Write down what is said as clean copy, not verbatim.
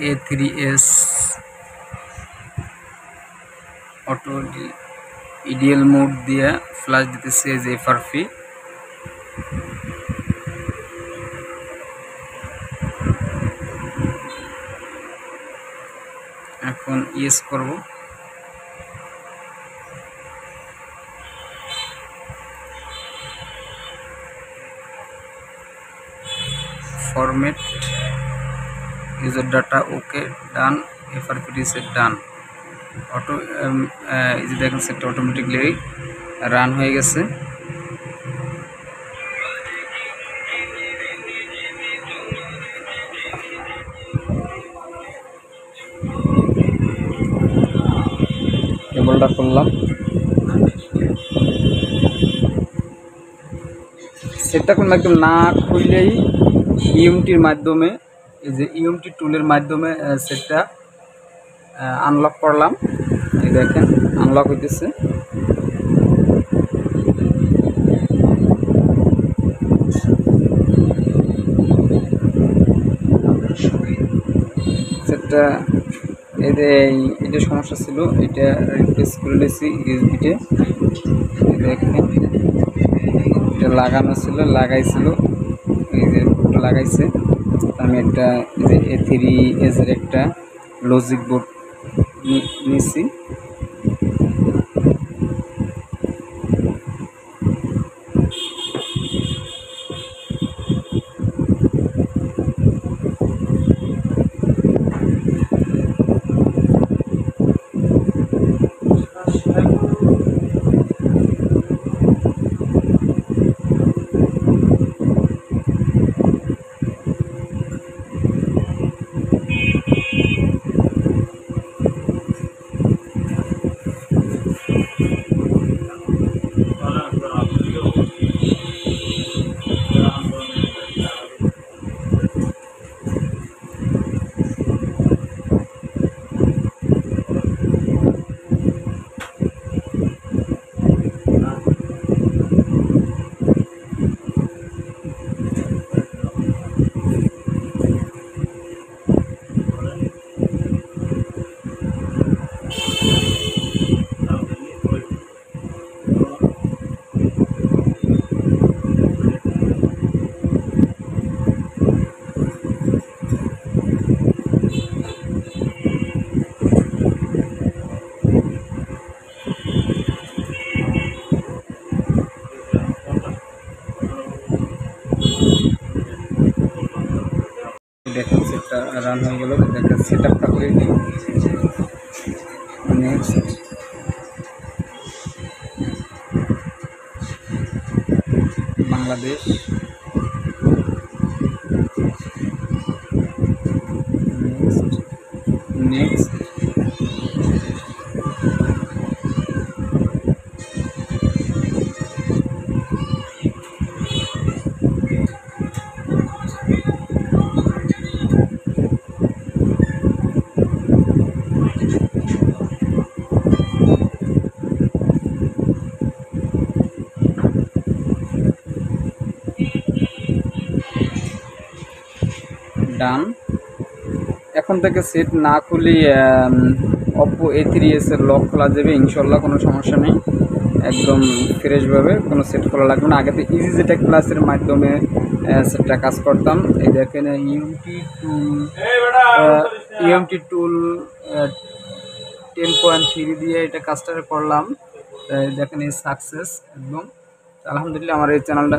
A3s auto EDL mode দিয়ে flash দিতেছি এই যে এফআরপি। এখন ইয়েস করব। ফরম্যাট ইউজার ডাটা ওকে ডান, এফআরপি রিসেট ডান। অটো এই যে দেখেন সেটটা অটোমেটিকলি রান হয়ে গেছে। কেবলটা খুললাম, সেটটা কোনো একদম না খুললেই ইউএমটির মাধ্যমে, এই যে ইউএমটি টুলের মাধ্যমে সেটটা আনলক করলাম। এই দেখেন আনলক হইতেছে। সেটটা এই যে এটা সমস্যা ছিল, এটা রিপ্লেস করে নিয়েছি ইউএসবিতে। দেখেন এটা লাগানো ছিল, লাগাইছিল, এই যে লাগাইছে। আমি একটা যে A3s এর একটা লজিক বোর্ড নিয়েছি। দেখেন সেটটা রান হয়ে গেল। দেখেন সেট আপটা করে দিই। নেক্সট বাংলাদেশ, নেক্সট ডান। এখন থেকে সেট না খুলি Oppo A3s এর লক খোলা যাবে ইনশাল্লাহ, কোনো সমস্যা নেই। একদম ফ্রেশভাবে, কোনো সেট খোলা লাগবে না। আগে তো ইজিজেটেক প্লাসের মাধ্যমে সেটটা কাজ করতাম। এই দেখেন ইউএমটি টুল 10.3 দিয়ে এটা কাজটা করলাম। দেখেন এই সাকসেস একদম। আলহামদুলিল্লাহ আমার এই চ্যানেলটা